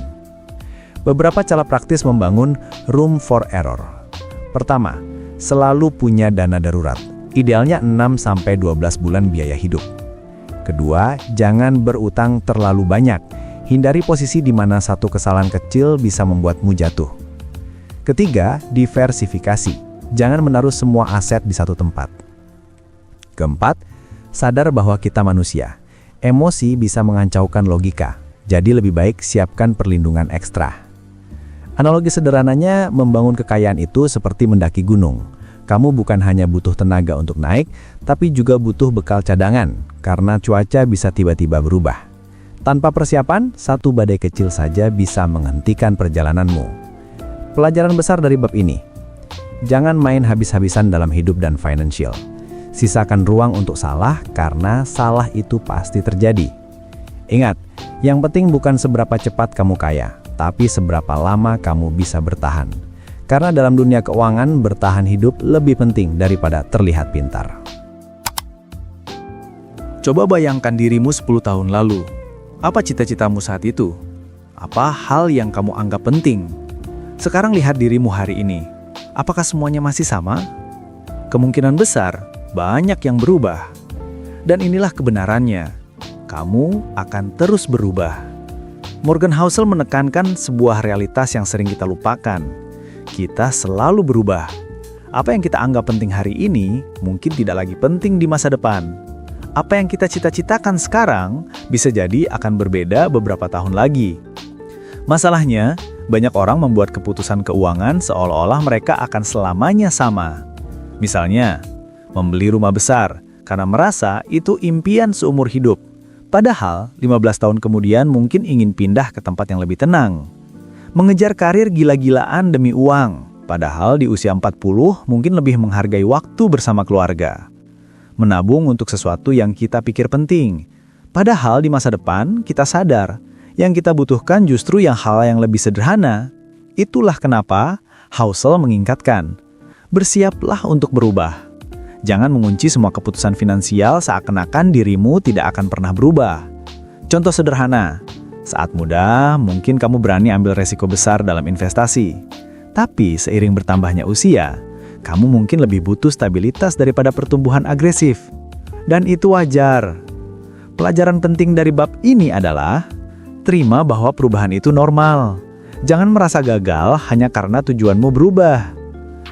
[SPEAKER 1] Beberapa cara praktis membangun room for error. Pertama, selalu punya dana darurat, idealnya 6-12 bulan biaya hidup. Kedua, jangan berutang terlalu banyak. Hindari posisi di mana satu kesalahan kecil bisa membuatmu jatuh. Ketiga, diversifikasi. Jangan menaruh semua aset di satu tempat. Keempat, sadar bahwa kita manusia. Emosi bisa mengacaukan logika. Jadi lebih baik siapkan perlindungan ekstra. Analogi sederhananya, membangun kekayaan itu seperti mendaki gunung. Kamu bukan hanya butuh tenaga untuk naik, tapi juga butuh bekal cadangan, karena cuaca bisa tiba-tiba berubah. Tanpa persiapan, satu badai kecil saja bisa menghentikan perjalananmu. Pelajaran besar dari bab ini, jangan main habis-habisan dalam hidup dan financial. Sisakan ruang untuk salah, karena salah itu pasti terjadi. Ingat, yang penting bukan seberapa cepat kamu kaya, tapi seberapa lama kamu bisa bertahan. Karena dalam dunia keuangan, bertahan hidup lebih penting daripada terlihat pintar.
[SPEAKER 4] Coba bayangkan dirimu 10 tahun lalu. Apa cita-citamu saat itu? Apa hal yang kamu anggap penting? Sekarang lihat dirimu hari ini. Apakah semuanya masih sama? Kemungkinan besar, banyak yang berubah. Dan inilah kebenarannya. Kamu akan terus berubah. Morgan Housel menekankan sebuah realitas yang sering kita lupakan. Kita selalu berubah. Apa yang kita anggap penting hari ini mungkin tidak lagi penting di masa depan. Apa yang kita cita-citakan sekarang bisa jadi akan berbeda beberapa tahun lagi. Masalahnya, banyak orang membuat keputusan keuangan seolah-olah mereka akan selamanya sama. Misalnya, membeli rumah besar karena merasa itu impian seumur hidup. Padahal, 15 tahun kemudian mungkin ingin pindah ke tempat yang lebih tenang. Mengejar karir gila-gilaan demi uang, padahal di usia 40 mungkin lebih menghargai waktu bersama keluarga. Menabung untuk sesuatu yang kita pikir penting, padahal di masa depan kita sadar, yang kita butuhkan justru hal yang lebih sederhana. Itulah kenapa Housel mengingatkan, bersiaplah untuk berubah. Jangan mengunci semua keputusan finansial seakan-akan dirimu tidak akan pernah berubah. Contoh sederhana, saat muda, mungkin kamu berani ambil resiko besar dalam investasi. Tapi seiring bertambahnya usia, kamu mungkin lebih butuh stabilitas daripada pertumbuhan agresif. Dan itu wajar. Pelajaran penting dari bab ini adalah, terima bahwa perubahan itu normal. Jangan merasa gagal hanya karena tujuanmu berubah.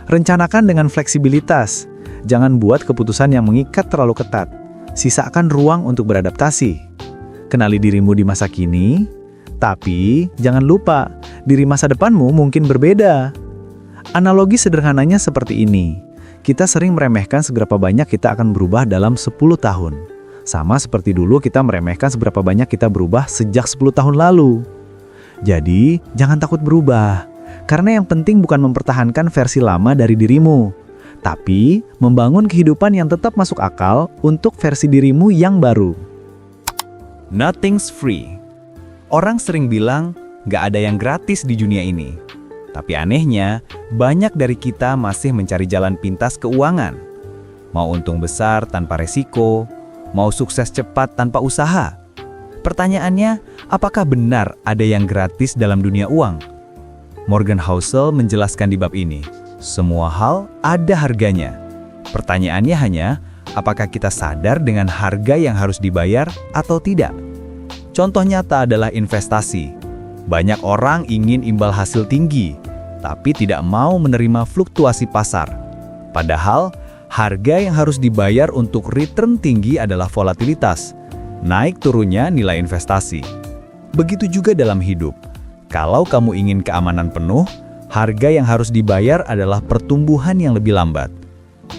[SPEAKER 4] Rencanakan dengan fleksibilitas. Jangan buat keputusan yang mengikat terlalu ketat. Sisakan ruang untuk beradaptasi. Kenali dirimu di masa kini, tapi jangan lupa, diri masa depanmu mungkin berbeda. Analogi sederhananya seperti ini. Kita sering meremehkan seberapa banyak kita akan berubah dalam 10 tahun. Sama seperti dulu kita meremehkan seberapa banyak kita berubah sejak 10 tahun lalu. Jadi, jangan takut berubah. Karena yang penting bukan mempertahankan versi lama dari dirimu, tapi membangun kehidupan yang tetap masuk akal untuk versi dirimu yang baru.
[SPEAKER 1] Nothing's free. Orang sering bilang, nggak ada yang gratis di dunia ini. Tapi anehnya, banyak dari kita masih mencari jalan pintas keuangan. Mau untung besar tanpa resiko, mau sukses cepat tanpa usaha. Pertanyaannya, apakah benar ada yang gratis dalam dunia uang? Morgan Housel menjelaskan di bab ini, semua hal ada harganya. Pertanyaannya hanya, apakah kita sadar dengan harga yang harus dibayar atau tidak? Contoh nyata adalah investasi. Banyak orang ingin imbal hasil tinggi, tapi tidak mau menerima fluktuasi pasar. Padahal, harga yang harus dibayar untuk return tinggi adalah volatilitas, naik turunnya nilai investasi. Begitu juga dalam hidup. Kalau kamu ingin keamanan penuh, harga yang harus dibayar adalah pertumbuhan yang lebih lambat.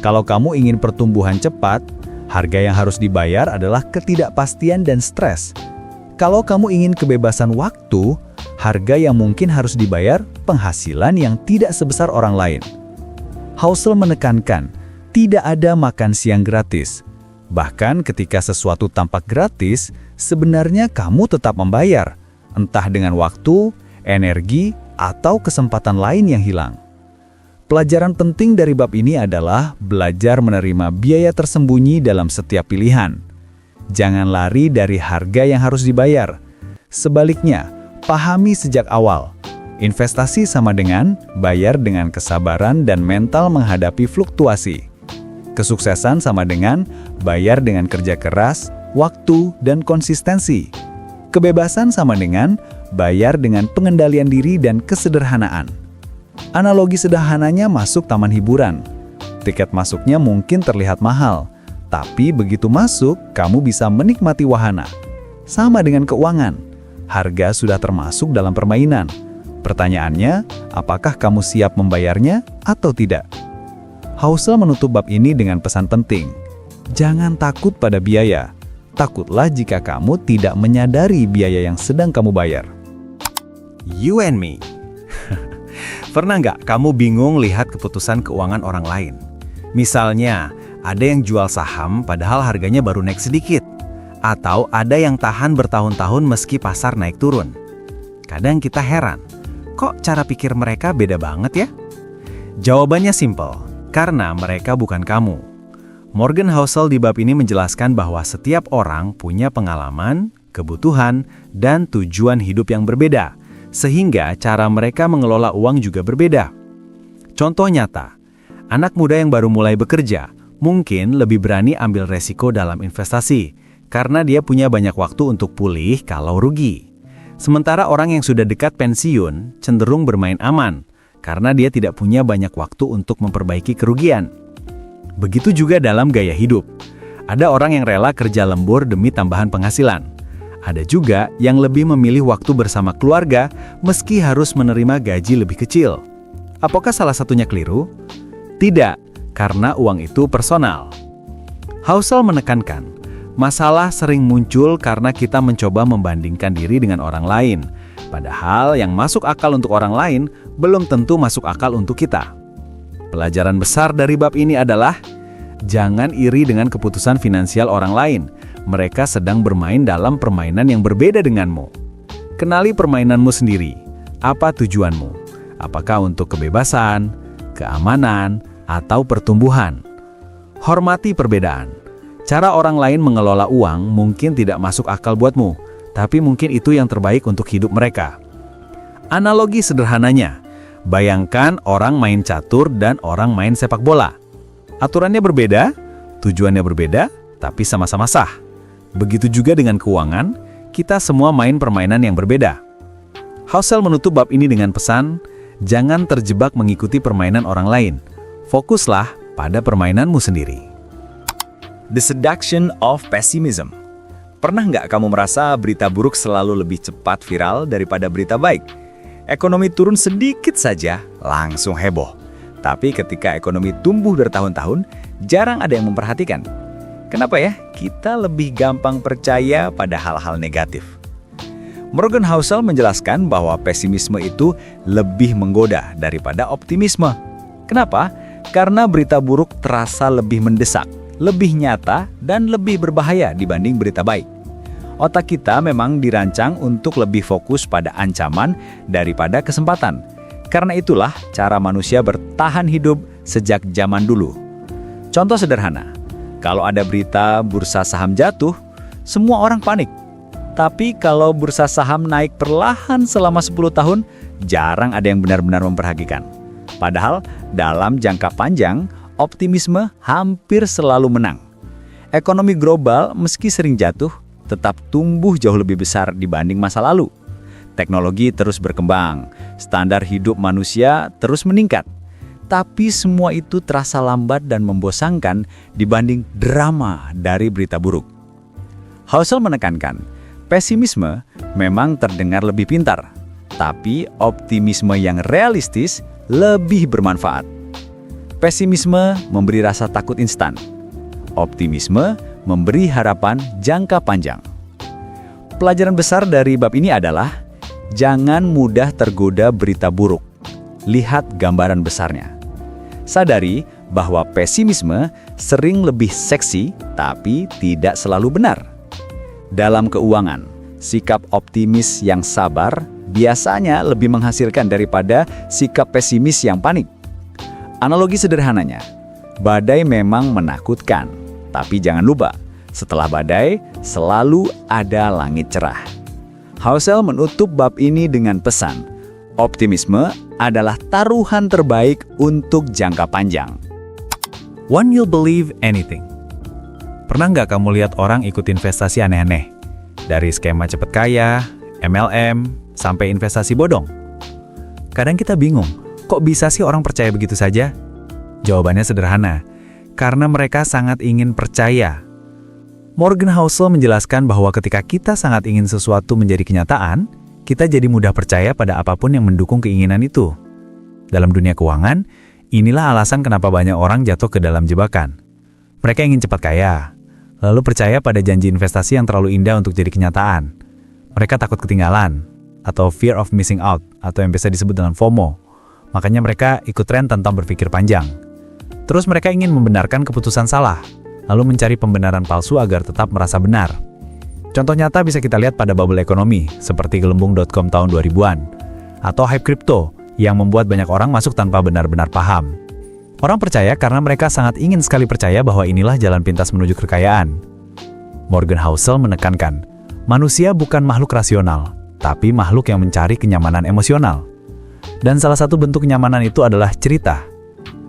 [SPEAKER 1] Kalau kamu ingin pertumbuhan cepat, harga yang harus dibayar adalah ketidakpastian dan stres. Kalau kamu ingin kebebasan waktu, harga yang mungkin harus dibayar penghasilan yang tidak sebesar orang lain. Housel menekankan, tidak ada makan siang gratis. Bahkan ketika sesuatu tampak gratis, sebenarnya kamu tetap membayar, entah dengan waktu, energi, atau kesempatan lain yang hilang. Pelajaran penting dari bab ini adalah belajar menerima biaya tersembunyi dalam setiap pilihan. Jangan lari dari harga yang harus dibayar. Sebaliknya, pahami sejak awal. Investasi sama dengan bayar dengan kesabaran dan mental menghadapi fluktuasi. Kesuksesan sama dengan bayar dengan kerja keras, waktu, dan konsistensi. Kebebasan sama dengan bayar dengan pengendalian diri dan kesederhanaan. Analogi sederhananya masuk taman hiburan. Tiket masuknya mungkin terlihat mahal, tapi begitu masuk, kamu bisa menikmati wahana. Sama dengan keuangan, harga sudah termasuk dalam permainan. Pertanyaannya, apakah kamu siap membayarnya atau tidak? Housel menutup bab ini dengan pesan penting. Jangan takut pada biaya. Takutlah jika kamu tidak menyadari biaya yang sedang kamu bayar. You and me. Pernah nggak kamu bingung lihat keputusan keuangan orang lain? Misalnya, ada yang jual saham padahal harganya baru naik sedikit. Atau ada yang tahan bertahun-tahun meski pasar naik turun. Kadang kita heran, kok cara pikir mereka beda banget ya? Jawabannya simpel, karena mereka bukan kamu. Morgan Housel di bab ini menjelaskan bahwa setiap orang punya pengalaman, kebutuhan, dan tujuan hidup yang berbeda, sehingga cara mereka mengelola uang juga berbeda. Contoh nyata, anak muda yang baru mulai bekerja mungkin lebih berani ambil resiko dalam investasi, karena dia punya banyak waktu untuk pulih kalau rugi. Sementara orang yang sudah dekat pensiun cenderung bermain aman, karena dia tidak punya banyak waktu untuk memperbaiki kerugian. Begitu juga dalam gaya hidup. Ada orang yang rela kerja lembur demi tambahan penghasilan. Ada juga yang lebih memilih waktu bersama keluarga meski harus menerima gaji lebih kecil. Apakah salah satunya keliru? Tidak, karena uang itu personal. Housel menekankan, masalah sering muncul karena kita mencoba membandingkan diri dengan orang lain. Padahal yang masuk akal untuk orang lain belum tentu masuk akal untuk kita. Pelajaran besar dari bab ini adalah, jangan iri dengan keputusan finansial orang lain. Mereka sedang bermain dalam permainan yang berbeda denganmu. Kenali permainanmu sendiri. Apa tujuanmu? Apakah untuk kebebasan, keamanan, atau pertumbuhan? Hormati perbedaan. Cara orang lain mengelola uang mungkin tidak masuk akal buatmu, tapi mungkin itu yang terbaik untuk hidup mereka. Analogi sederhananya, bayangkan orang main catur dan orang main sepak bola. Aturannya berbeda, tujuannya berbeda, tapi sama-sama sah. Begitu juga dengan keuangan, kita semua main permainan yang berbeda. Housel menutup bab ini dengan pesan, jangan terjebak mengikuti permainan orang lain. Fokuslah pada permainanmu sendiri.
[SPEAKER 2] The seduction of pessimism. Pernah nggak kamu merasa berita buruk selalu lebih cepat viral daripada berita baik? Ekonomi turun sedikit saja, langsung heboh. Tapi ketika ekonomi tumbuh bertahun-tahun, jarang ada yang memperhatikan. Kenapa ya? Kita lebih gampang percaya pada hal-hal negatif. Morgan Housel menjelaskan bahwa pesimisme itu lebih menggoda daripada optimisme. Kenapa? Karena berita buruk terasa lebih mendesak, lebih nyata, dan lebih berbahaya dibanding berita baik. Otak kita memang dirancang untuk lebih fokus pada ancaman daripada kesempatan. Karena itulah cara manusia bertahan hidup sejak zaman dulu. Contoh sederhana, kalau ada berita bursa saham jatuh, semua orang panik. Tapi kalau bursa saham naik perlahan selama 10 tahun, jarang ada yang benar-benar memperhatikan. Padahal dalam jangka panjang, optimisme hampir selalu menang. Ekonomi global meski sering jatuh, tetap tumbuh jauh lebih besar dibanding masa lalu. Teknologi terus berkembang, standar hidup manusia terus meningkat. Tapi semua itu terasa lambat dan membosankan dibanding drama dari berita buruk. Housel menekankan, pesimisme memang terdengar lebih pintar, tapi optimisme yang realistis lebih bermanfaat. Pesimisme memberi rasa takut instan. Optimisme memberi harapan jangka panjang. Pelajaran besar dari bab ini adalah jangan mudah tergoda berita buruk. Lihat gambaran besarnya. Sadari bahwa pesimisme sering lebih seksi tapi tidak selalu benar. Dalam keuangan, sikap optimis yang sabar biasanya lebih menghasilkan daripada sikap pesimis yang panik. Analogi sederhananya, badai memang menakutkan, tapi jangan lupa, setelah badai selalu ada langit cerah. Housel menutup bab ini dengan pesan, optimisme adalah taruhan terbaik untuk jangka panjang.
[SPEAKER 1] When you believe anything. Pernah nggak kamu lihat orang ikut investasi aneh-aneh? Dari skema cepet kaya, MLM, sampai investasi bodong. Kadang kita bingung, kok bisa sih orang percaya begitu saja? Jawabannya sederhana, karena mereka sangat ingin percaya. Morgan Housel menjelaskan bahwa ketika kita sangat ingin sesuatu menjadi kenyataan, kita jadi mudah percaya pada apapun yang mendukung keinginan itu. Dalam dunia keuangan, inilah alasan kenapa banyak orang jatuh ke dalam jebakan. Mereka ingin cepat kaya, lalu percaya pada janji investasi yang terlalu indah untuk jadi kenyataan. Mereka takut ketinggalan, atau fear of missing out, atau yang biasa disebut dengan FOMO. Makanya mereka ikut tren tanpa berpikir panjang. Terus mereka ingin membenarkan keputusan salah, lalu mencari pembenaran palsu agar tetap merasa benar. Contoh nyata bisa kita lihat pada bubble ekonomi, seperti gelembung.com tahun 2000-an, atau hype crypto, yang membuat banyak orang masuk tanpa benar-benar paham. Orang percaya karena mereka sangat ingin sekali percaya bahwa inilah jalan pintas menuju kekayaan. Morgan Housel menekankan, manusia bukan makhluk rasional, tapi makhluk yang mencari kenyamanan emosional. Dan salah satu bentuk kenyamanan itu adalah cerita.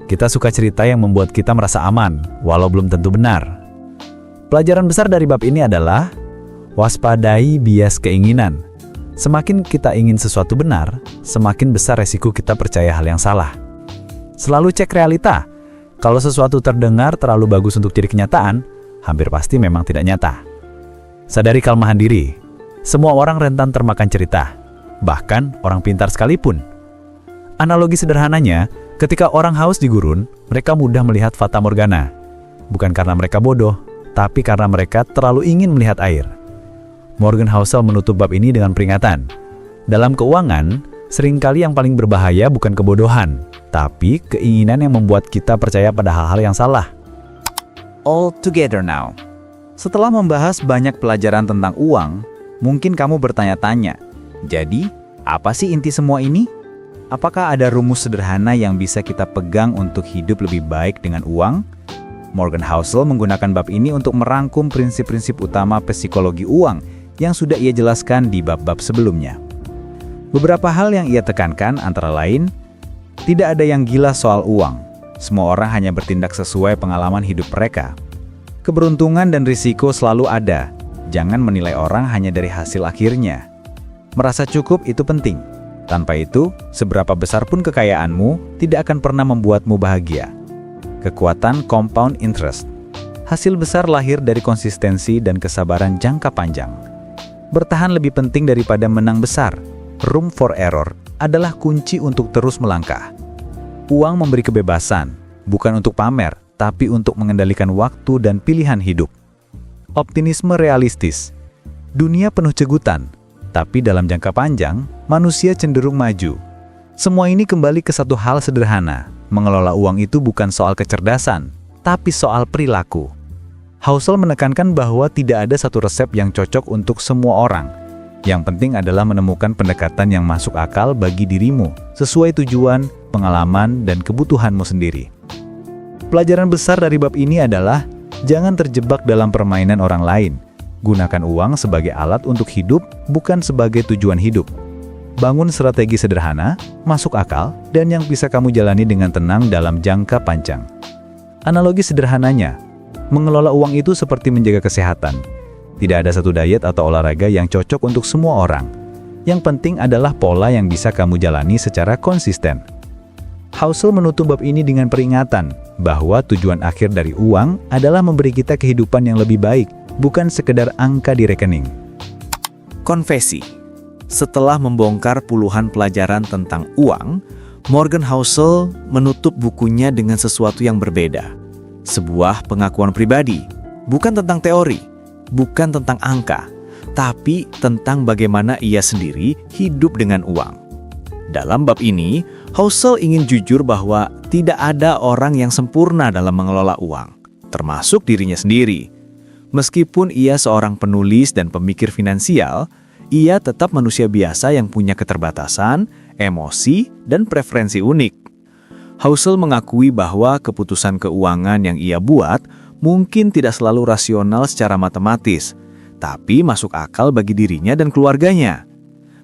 [SPEAKER 1] Kita suka cerita yang membuat kita merasa aman, walau belum tentu benar. Pelajaran besar dari bab ini adalah waspadai bias keinginan. Semakin kita ingin sesuatu benar, semakin besar resiko kita percaya hal yang salah. Selalu cek realita. Kalau sesuatu terdengar terlalu bagus untuk jadi kenyataan, hampir pasti memang tidak nyata. Sadari kelemahan diri. Semua orang rentan termakan cerita, bahkan orang pintar sekalipun. Analogi sederhananya, ketika orang haus di gurun, mereka mudah melihat fata morgana. Bukan karena mereka bodoh, tapi karena mereka terlalu ingin melihat air. Morgan Housel menutup bab ini dengan peringatan. Dalam keuangan, seringkali yang paling berbahaya bukan kebodohan, tapi keinginan yang membuat kita percaya pada hal-hal yang salah.
[SPEAKER 4] All together now. Setelah membahas banyak pelajaran tentang uang, mungkin kamu bertanya-tanya, jadi apa sih inti semua ini? Apakah ada rumus sederhana yang bisa kita pegang untuk hidup lebih baik dengan uang? Morgan Housel menggunakan bab ini untuk merangkum prinsip-prinsip utama psikologi uang yang sudah ia jelaskan di bab-bab sebelumnya. Beberapa hal yang ia tekankan antara lain, tidak ada yang gila soal uang. Semua orang hanya bertindak sesuai pengalaman hidup mereka. Keberuntungan dan risiko selalu ada. Jangan menilai orang hanya dari hasil akhirnya. Merasa cukup itu penting. Tanpa itu, seberapa besar pun kekayaanmu tidak akan pernah membuatmu bahagia. Kekuatan compound interest. Hasil besar lahir dari konsistensi dan kesabaran jangka panjang. Bertahan lebih penting daripada menang besar. Room for error adalah kunci untuk terus melangkah. Uang memberi kebebasan, bukan untuk pamer, tapi untuk mengendalikan waktu dan pilihan hidup. Optimisme realistis. Dunia penuh cegutan,
[SPEAKER 3] Tapi dalam jangka panjang, manusia cenderung maju. Semua ini kembali ke satu hal sederhana. Mengelola uang itu bukan soal kecerdasan, tapi soal perilaku. Housel menekankan bahwa tidak ada satu resep yang cocok untuk semua orang. Yang penting adalah menemukan pendekatan yang masuk akal bagi dirimu, sesuai tujuan, pengalaman, dan kebutuhanmu sendiri. Pelajaran besar dari bab ini adalah, jangan terjebak dalam permainan orang lain. Gunakan uang sebagai alat untuk hidup, bukan sebagai tujuan hidup. Bangun strategi sederhana, masuk akal, dan yang bisa kamu jalani dengan tenang dalam jangka panjang. Analogi sederhananya, mengelola uang itu seperti menjaga kesehatan. Tidak ada satu diet atau olahraga yang cocok untuk semua orang. Yang penting adalah pola yang bisa kamu jalani secara konsisten. Housel menutup bab ini dengan peringatan bahwa tujuan akhir dari uang adalah memberi kita kehidupan yang lebih baik, bukan sekedar angka di rekening.
[SPEAKER 4] Konfesi. Setelah membongkar puluhan pelajaran tentang uang, Morgan Housel menutup bukunya dengan sesuatu yang berbeda. Sebuah pengakuan pribadi, bukan tentang teori, bukan tentang angka, tapi tentang bagaimana ia sendiri hidup dengan uang. Dalam bab ini, Housel ingin jujur bahwa tidak ada orang yang sempurna dalam mengelola uang, termasuk dirinya sendiri. Meskipun ia seorang penulis dan pemikir finansial, ia tetap manusia biasa yang punya keterbatasan, emosi, dan preferensi unik. Housel mengakui bahwa keputusan keuangan yang ia buat mungkin tidak selalu rasional secara matematis, tapi masuk akal bagi dirinya dan keluarganya.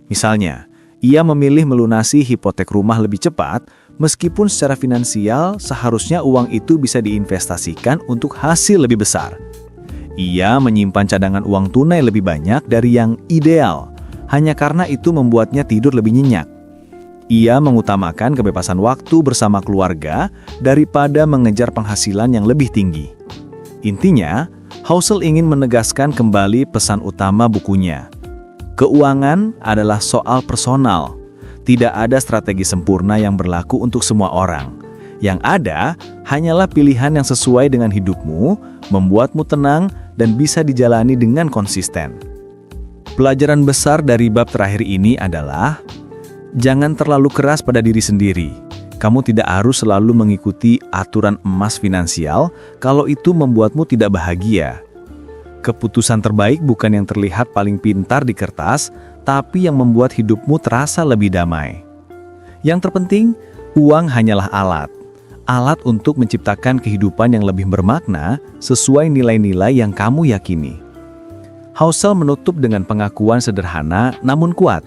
[SPEAKER 4] Misalnya, ia memilih melunasi hipotek rumah lebih cepat, meskipun secara finansial seharusnya uang itu bisa diinvestasikan untuk hasil lebih besar. Ia menyimpan cadangan uang tunai lebih banyak dari yang ideal, hanya karena itu membuatnya tidur lebih nyenyak. Ia mengutamakan kebebasan waktu bersama keluarga daripada mengejar penghasilan yang lebih tinggi. Intinya, Housel ingin menegaskan kembali pesan utama bukunya. Keuangan adalah soal personal. Tidak ada strategi sempurna yang berlaku untuk semua orang. Yang ada, hanyalah pilihan yang sesuai dengan hidupmu, membuatmu tenang, dan bisa dijalani dengan konsisten. Pelajaran besar dari bab terakhir ini adalah, jangan terlalu keras pada diri sendiri. Kamu tidak harus selalu mengikuti aturan emas finansial kalau itu membuatmu tidak bahagia. Keputusan terbaik bukan yang terlihat paling pintar di kertas, tapi yang membuat hidupmu terasa lebih damai. Yang terpenting, uang hanyalah alat. Alat untuk menciptakan kehidupan yang lebih bermakna sesuai nilai-nilai yang kamu yakini. Housel menutup dengan pengakuan sederhana namun kuat.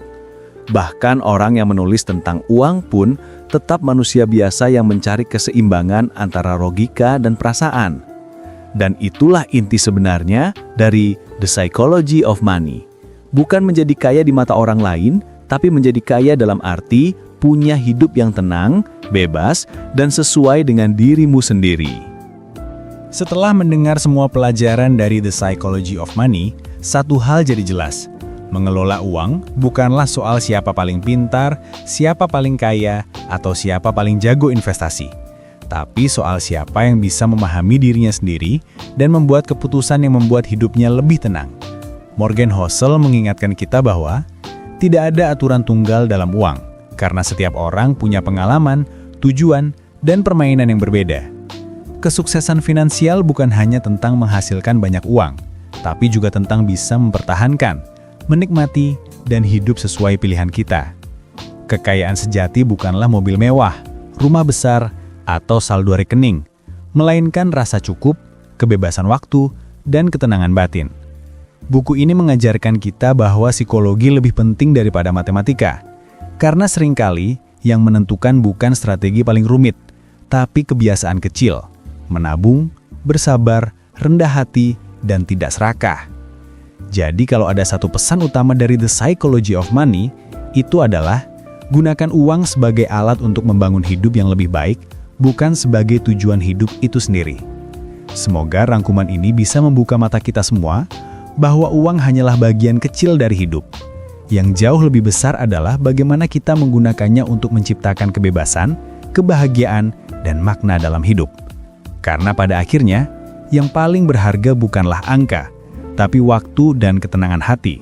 [SPEAKER 4] Bahkan orang yang menulis tentang uang pun tetap manusia biasa yang mencari keseimbangan antara logika dan perasaan. Dan itulah inti sebenarnya dari The Psychology of Money. Bukan menjadi kaya di mata orang lain, tapi menjadi kaya dalam arti punya hidup yang tenang, bebas, dan sesuai dengan dirimu sendiri.
[SPEAKER 3] Setelah mendengar semua pelajaran dari The Psychology of Money, satu hal jadi jelas. Mengelola uang bukanlah soal siapa paling pintar, siapa paling kaya, atau siapa paling jago investasi. Tapi soal siapa yang bisa memahami dirinya sendiri dan membuat keputusan yang membuat hidupnya lebih tenang. Morgan Housel mengingatkan kita bahwa tidak ada aturan tunggal dalam uang, karena setiap orang punya pengalaman, tujuan, dan permainan yang berbeda. Kesuksesan finansial bukan hanya tentang menghasilkan banyak uang, tapi juga tentang bisa mempertahankan, menikmati, dan hidup sesuai pilihan kita. Kekayaan sejati bukanlah mobil mewah, rumah besar, atau saldo rekening, melainkan rasa cukup, kebebasan waktu, dan ketenangan batin. Buku ini mengajarkan kita bahwa psikologi lebih penting daripada matematika, karena seringkali yang menentukan bukan strategi paling rumit, tapi kebiasaan kecil, menabung, bersabar, rendah hati, dan tidak serakah. Jadi kalau ada satu pesan utama dari The Psychology of Money, itu adalah gunakan uang sebagai alat untuk membangun hidup yang lebih baik, bukan sebagai tujuan hidup itu sendiri. Semoga rangkuman ini bisa membuka mata kita semua bahwa uang hanyalah bagian kecil dari hidup. Yang jauh lebih besar adalah bagaimana kita menggunakannya untuk menciptakan kebebasan, kebahagiaan, dan makna dalam hidup. Karena pada akhirnya, yang paling berharga bukanlah angka, tapi waktu dan ketenangan hati.